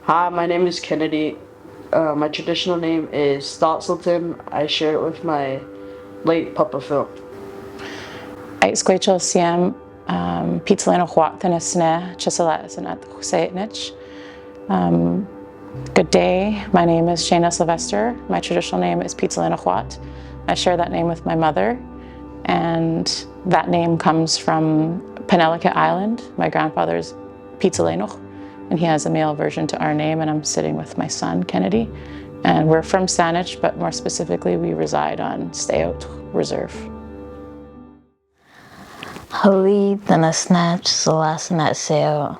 Hi, my name is Kennedy. My traditional name is SENÇOԹEN. I share it with my late Papa Phil. Squachel Siam Pizza Huatana Sne Chisalat at Husaytnich. Good day, my name is Shayna Sylvester. My traditional name is Pizza Huat. I share that name with my mother, and that name comes from Penellica Island. My grandfather's Pizza Lenoch, and he has a male version to our name, and I'm sitting with my son, Kennedy. And we're from Saanich, but more specifically, we reside on SENÇOԹEN Reserve. Holi dana snatch salasana seo.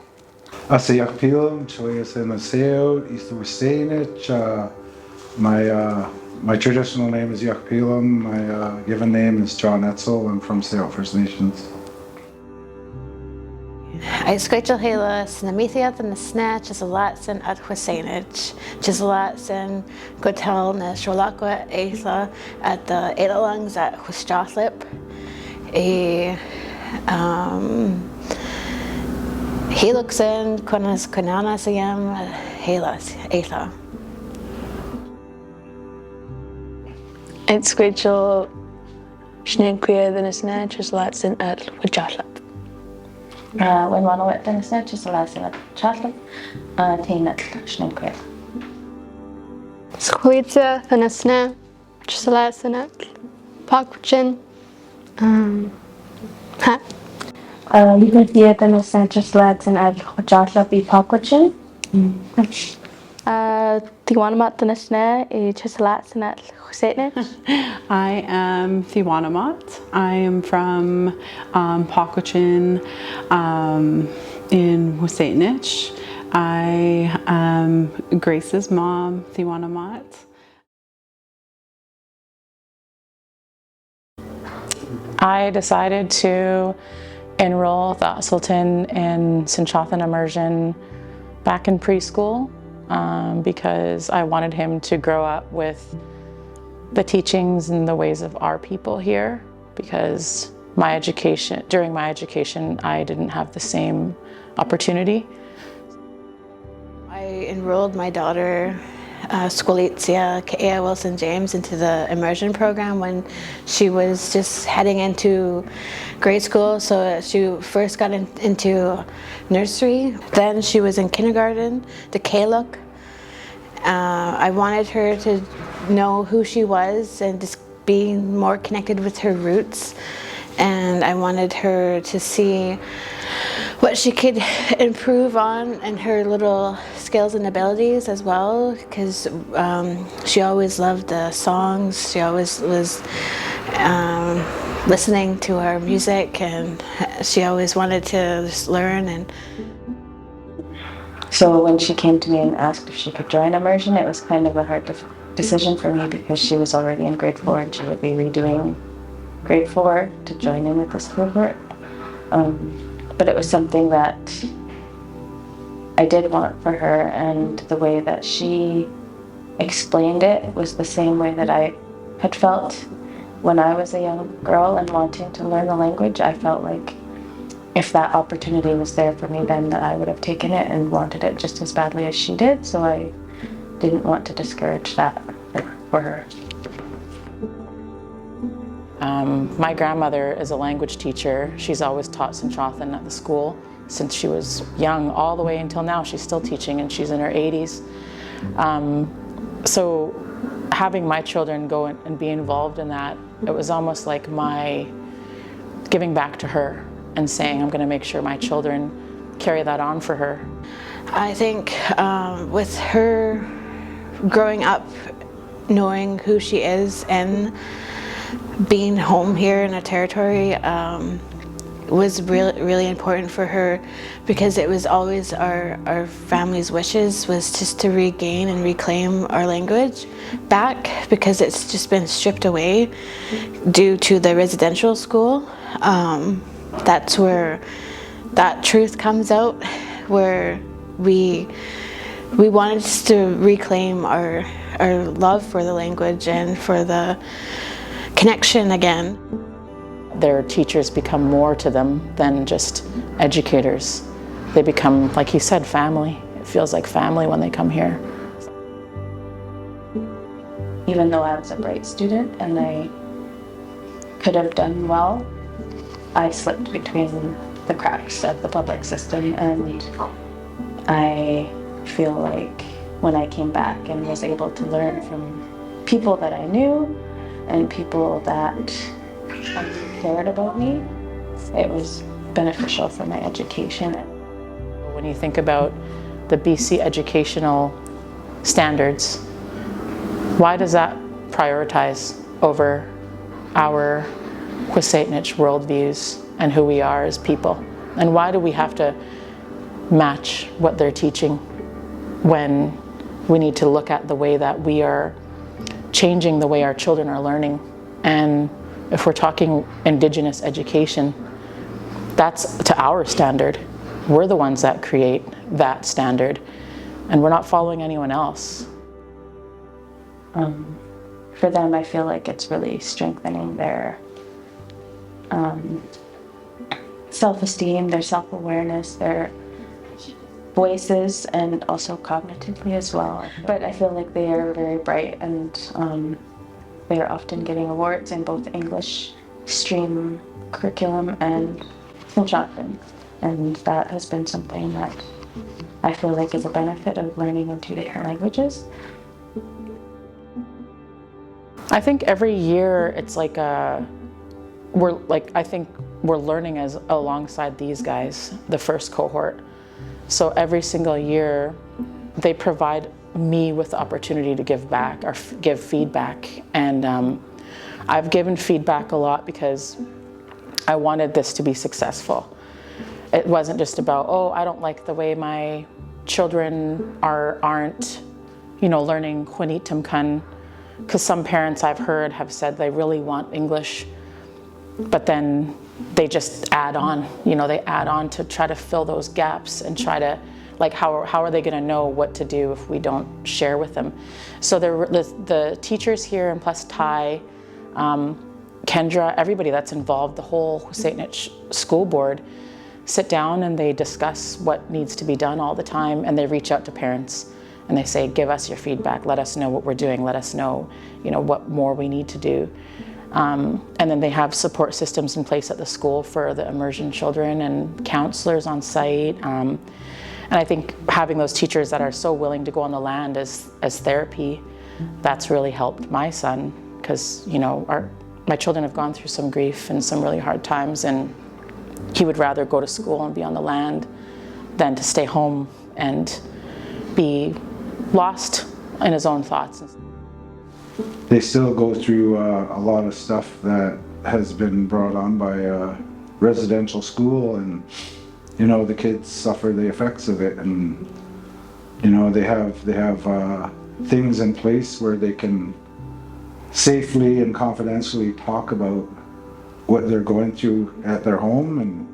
Asiak Pilam, Choyas in the Seo, East of Saanich. My traditional name is Yak Pilam. My given name is John Etzel. I'm from Seo First Nations. Squachel Hela, Snamithiath and the Snatch is a lot in at Husainich, Chisalat in Gotel, Sholakwa, Atha at the Edelungs at Hustraslip. He looks in Konas Konanas again, Helas, Atha. Squachel Schnequia than a snatch is lots in at Hujaslap. When NOÄT Parents Chisalat Chatlap, Tainat Schnequia. Squeetza than a snatch, Chisalat, Pakwchin. You can see it in the Sanchez lads and at Joshua B. Pakwachin. Tiwanamat than a snare, Chisalat and at Husainich. I am Thiwanamat. I am from Pakwachin in Husainich. I am Grace's mom, Thiwanamat. I decided to enroll the Sultan in SENÇOԹEN Immersion back in preschool because I wanted him to grow up with the teachings and the ways of our people here, because during my education, I didn't have the same opportunity. I enrolled my daughter, Squalitzia Kea Wilson James, into the immersion program when she was just heading into grade school. So she first got into nursery, then she was in kindergarten, the K-Look. I wanted her to know who she was and just be more connected with her roots. And I wanted her to see what she could improve on and her little skills and abilities as well, because she always loved the songs. She always was listening to our music, and she always wanted to just learn. And So when she came to me and asked if she could join immersion, it was kind of a hard decision for me because she was already in grade 4 and she would be redoing grade 4 to join in with this cohort. But it was something that I did want for her, and the way that she explained it was the same way that I had felt when I was a young girl and wanting to learn the language. I felt like if that opportunity was there for me then, that I would have taken it and wanted it just as badly as she did, so I didn't want to discourage that for her. My grandmother is a language teacher. She's always taught SENÇOԹEN at the school since she was young, all the way until now. She's still teaching, and she's in her 80s. So having my children go and be involved in that, it was almost like my giving back to her and saying, I'm going to make sure my children carry that on for her. I think with her growing up, knowing who she is and being home here in our territory was really important for her, because it was always our family's wishes was just to regain and reclaim our language back, because it's just been stripped away due to the residential school. That's where that truth comes out, where we wanted to reclaim our love for the language and for the connection again. Their teachers become more to them than just educators. They become, like you said, family. feels like family when they come here. Even though I was a bright student and I could have done well, I slipped between the cracks of the public system, and I feel like when I came back and was able to learn from people that I knew and people that cared about me, it was beneficial for my education. When you think about the BC educational standards, why does that prioritize over our NOÄT worldviews and who we are as people? And why do we have to match what they're teaching when we need to look at the way that we are changing the way our children are learning? And if we're talking Indigenous education, that's to our standard. We're the ones that create that standard, and we're not following anyone else. For them, I feel like it's really strengthening their self-esteem, their self-awareness, their voices, and also cognitively as well. But I feel like they are very bright, and they are often getting awards in both English stream curriculum and SENÇOԹEN. And that has been something that I feel like is a benefit of learning in 2 different languages. I think every year it's like I think we're learning as alongside these guys, the first cohort. So every single year they provide me with the opportunity to give back or give feedback. And I've given feedback a lot because I wanted this to be successful. It wasn't just about, oh, I don't like the way my children aren't, learning Kwanitumkan, because some parents I've heard have said they really want English, but then they just add on, they add on to try to fill those gaps and try to, like, how are they going to know what to do if we don't share with them? So the teachers here, and plus Ty, Kendra, everybody that's involved, the whole NOÄT school board, sit down and they discuss what needs to be done all the time, and they reach out to parents and they say, give us your feedback, let us know what we're doing, let us know, what more we need to do. And then they have support systems in place at the school for the immersion children and counselors on site. And I think having those teachers that are so willing to go on the land as therapy, that's really helped my son, because my children have gone through some grief and some really hard times, and he would rather go to school and be on the land than to stay home and be lost in his own thoughts. They still go through a lot of stuff that has been brought on by residential school, and the kids suffer the effects of it, and they have things in place where they can safely and confidentially talk about what they're going through at their home. And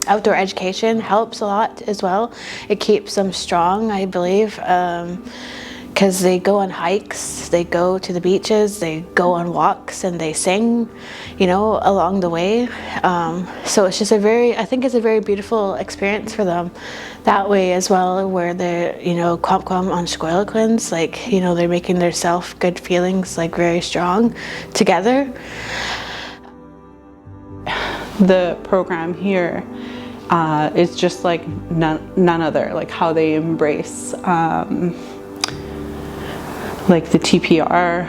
outdoor education helps a lot as well. It keeps them strong, I believe, because they go on hikes, they go to the beaches, they go on walks, and they sing, along the way. So it's just I think it's a very beautiful experience for them that way as well, where they're, kwam on SENÇOԹEN, like, they're making their good feelings, like, very strong together. The program here is just like none other, like how they embrace like the TPR,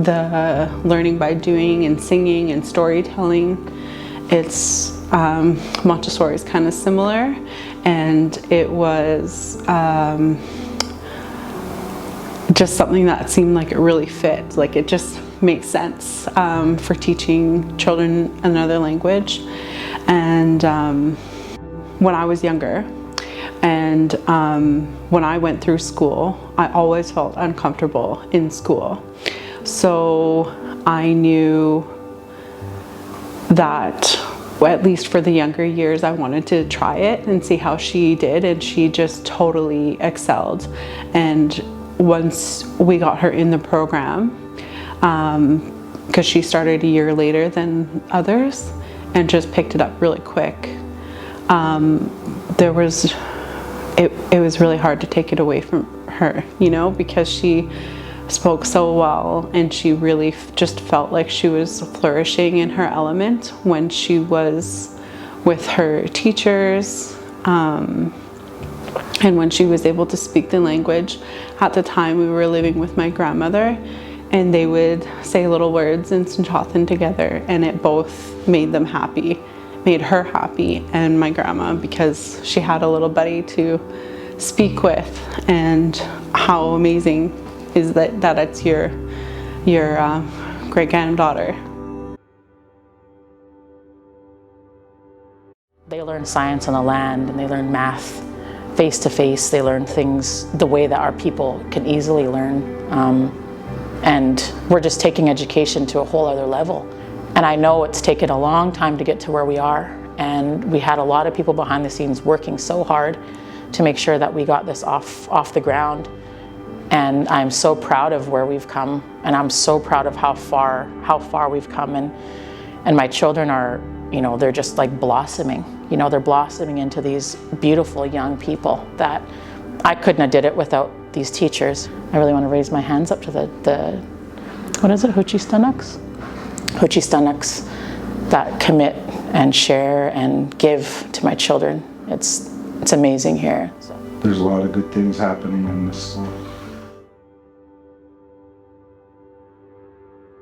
the learning by doing and singing and storytelling. It's Montessori is kind of similar, and it was just something that seemed like it really fit, like it just makes sense for teaching children another language. And when I was younger, and when I went through school, I always felt uncomfortable in school. So I knew that, at least for the younger years, I wanted to try it and see how she did, and she just totally excelled. And once we got her in the program, because she started a year later than others and just picked it up really quick. there was, it was really hard to take it away from her, you know, because she spoke so well, and she really just felt like she was flourishing in her element when she was with her teachers, and when she was able to speak the language. At the time, we were living with my grandmother, and they would say little words in SENÇOԹEN together, and it both made them happy, made her happy and my grandma, because she had a little buddy to speak with. And how amazing is that it's your great-granddaughter. They learn science on the land, and they learn math face to face. They learn things the way that our people can easily learn. And we're just taking education to a whole other level. And I know it's taken a long time to get to where we are. And we had a lot of people behind the scenes working so hard to make sure that we got this off the ground. And I'm so proud of where we've come, and I'm so proud of how far we've come. And my children are, you know, they're just like blossoming. You know, they're blossoming into these beautiful young people that I couldn't have did it without these teachers. I really want to raise my hands up to the what is it, Huchistanuks? Huchistanuks that commit and share and give to my children. It's amazing here. So. There's a lot of good things happening in this school.